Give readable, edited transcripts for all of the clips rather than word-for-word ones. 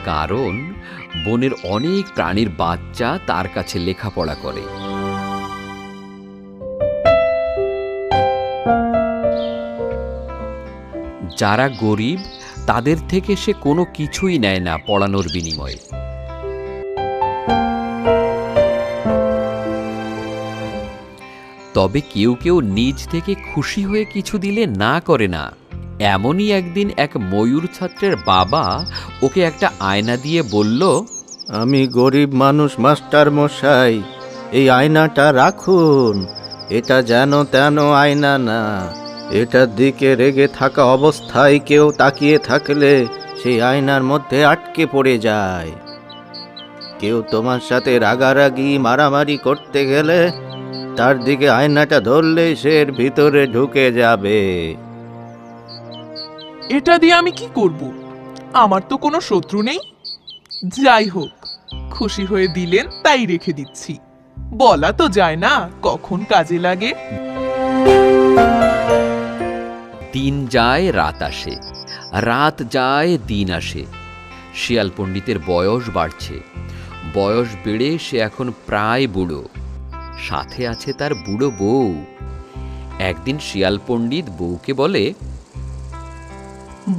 কারণ বনের অনেক প্রাণীর বাচ্চা তার কাছে লেখাপড়া করে। যারা গরিব তাদের থেকে সে কোনো কিছুই নেয় না পড়ানোর বিনিময়ে। তবে কেউ কেউ নিজ থেকে খুশি হয়ে কিছু দিলে না করে না। এমনই একদিন এক ময়ূর ছাত্রের বাবা ওকে একটা আয়না দিয়ে বলল, আমি গরিব মানুষ মাস্টার মশাই, এই আয়নাটা রাখুন। এটা যেন তেন আয়না না, এটার দিকে রেগে থাকা অবস্থায় কেউ তাকিয়ে থাকলে সেই আয়নার মধ্যে আটকে পড়ে যায়। কেউ তোমার সাথে রাগারাগি মারামারি করতে গেলে তার দিকে আয়নাটা ধরলে সে এর ভিতরে ঢুকে যাবে। এটা দিয়ে আমি কি করব? আমার তো কোনো শত্রু নেই। যাই হোক, খুশি হয়ে দিলেন তাই রেখে দিচ্ছি। বলা তো যায় না কখন কাজে লাগে। দিন যায় রাত আসে, রাত যায় দিন আসে। শিয়াল পণ্ডিতের বয়স বাড়ছে। বয়স বেড়ে সে এখন প্রায় বুড়ো। সাথে আছে তার বুড়ো বউ। একদিন শিয়াল পণ্ডিত বউকে বলে,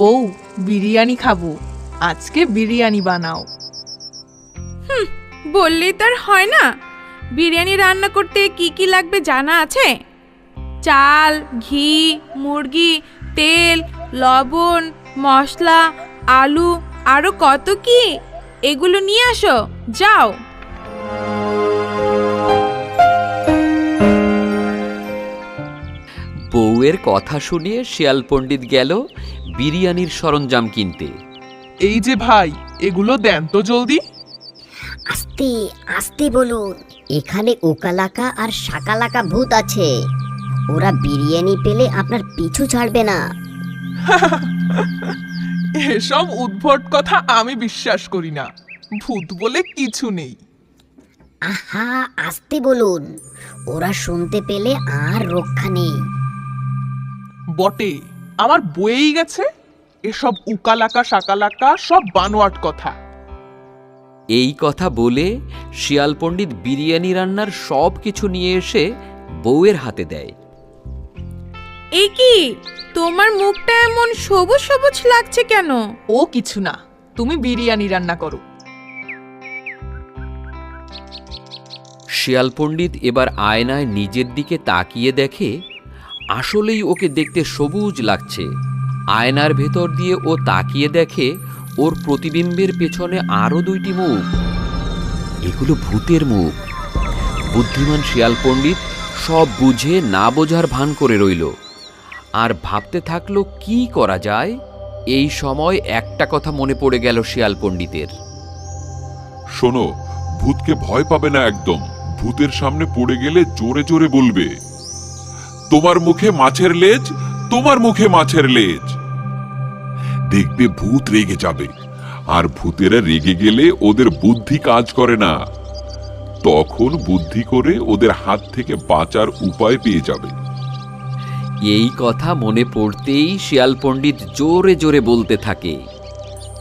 বউ, বিরিয়ানি খাবো, আজকে বিরিয়ানি বানাও। বললেই তার হয় না? বিরিয়ানি রান্না করতে কি কি লাগবে জানা আছে? চাল, ঘি, মুরগি, তেল, লবণ, মশলা, আলু, আরো কত কি। এগুলো নিয়ে আসো, যাও। বউয়ের কথা শুনে শিয়াল পণ্ডিত গেল বিরিয়ানির সরঞ্জাম কিনতে। এই যে ভাই, এগুলো দেন তো জলদি। আস্তে আস্তে বলুন, এখানে ওকালাকা আর শাকালাকা ভূত আছে। ওরা বিরিয়ানি পেলে আপনার পিছু ছাড়বে না। এসব উদ্ভট কথা আমি বিশ্বাস করি না। ভূত বলে কিছু নেই। আহা, আস্তে বলুন, ওরা শুনতে পেলে আর রক্ষা নেই। বটে, আমার বয়েই গেছে। এসব উকালাকা শাকালাকা সব বানোয়াট কথা। এই কথা বলে শিয়াল পণ্ডিত বিরিয়ানি রান্নার সব কিছু নিয়ে এসে বউয়ের হাতে দেয়। এ কি, তোমার মুখটা এমন সবুজ সবুজ লাগছে কেন? ও কিছু না, তুমি বিরিয়ানি রান্না করো। শিয়াল পণ্ডিত এবার আয়নায় নিজের দিকে তাকিয়ে দেখে আসলেই ওকে দেখতে সবুজ লাগছে। আয়নার ভেতর দিয়ে ও তাকিয়ে দেখে ওর প্রতিবিম্বের পেছনে আরো দুইটি মুখ। এগুলো ভূতের মুখ। বুদ্ধিমান শিয়াল পণ্ডিত সব বুঝে না বোঝার ভান করে রইল আর ভাবতে থাকলো কি করা যায়। এই সময় একটা কথা মনে পড়ে গেল শিয়াল পণ্ডিতের। শোনো, ভূতকে ভয় পাবে না একদম। ভূতের সামনে পড়ে গেলে জোরে জোরে বলবে, তোমার মুখে মাছের লেজ, তোমার মুখে মাছের লেজ। দেখবে ভূত রেগে যাবে। আর ভূতেরা রেগে গেলে ওদের বুদ্ধি কাজ করে না। তখন বুদ্ধি করে ওদের হাত থেকে বাঁচার উপায় পেয়ে যাবে। এই কথা মনে পড়তেই শিয়াল পণ্ডিত জোরে জোরে বলতে থাকে,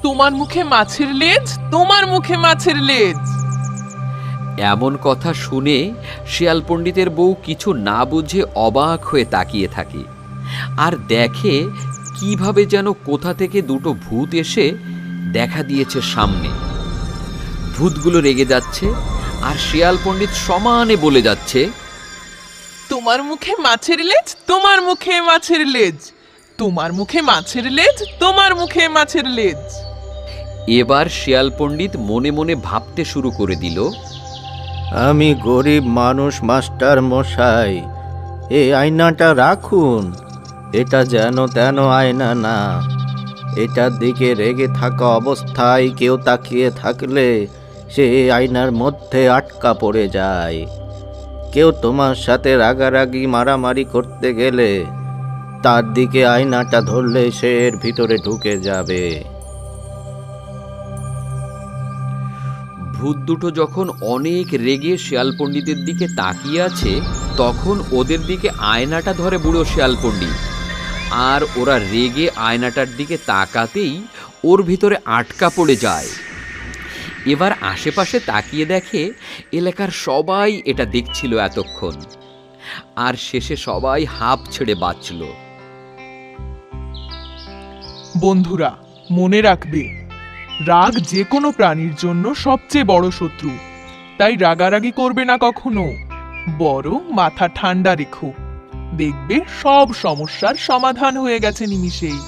তোমার মুখে মাছের লেজ, তোমার মুখে মাছের লেজ। এমন কথা শুনে শিয়াল পণ্ডিতের বউ কিছু না বুঝে অবাক হয়ে তাকিয়ে থাকে আর দেখে কিভাবে যেন কোথা থেকে দুটো ভূত এসে দেখা দিয়েছে সামনে। ভূতগুলো রেগে যাচ্ছে আর শিয়াল পণ্ডিত সমানে বলে যাচ্ছে, তোমার মুখে মাছের লেজ, তোমার মুখে মাছের লেজ, তোমার মুখে মাছের লেজ, তোমার মুখে মাছের লেজ। এবার শিয়াল পণ্ডিত মনে মনে ভাবতে শুরু করে দিল, আমি গরিব মানুষ মাস্টার মশাই, এই আয়নাটা রাখুন। এটা যেন তেন আয়না না, এটার দিকে রেগে থাকা অবস্থায় কেউ তাকিয়ে থাকলে সে আয়নার মধ্যে আটকা পড়ে যায়। কেউ তোমার সাথে রাগারাগি মারামারি করতে গেলে তার দিকে আয়নাটা ধরলে সে এর ভিতরে ঢুকে যাবে। ভূত দুটো যখন অনেক রেগে শিয়াল পণ্ডিতের দিকে তাকিয়ে আছে তখন ওদের দিকে আয়নাটা ধরে বুড়ো শিয়াল পণ্ডিত। আর ওরা রেগে আয়নাটার দিকে তাকাতেই ওর ভিতরে আটকা পড়ে যায়। এবার আশেপাশে তাকিয়ে দেখে এলাকার সবাই এটা দেখছিল এতক্ষণ, আর শেষে সবাই হাঁপ ছেড়ে বাঁচল। বন্ধুরা, মনে রাখবে, রাগ যে কোনো প্রাণীর জন্য সবচেয়ে বড় শত্রু। তাই রাগারাগি করবে না কখনো, বরং মাথা ঠান্ডা রেখো। দেখবে সব সমস্যার সমাধান হয়ে গেছে নিমিষেই।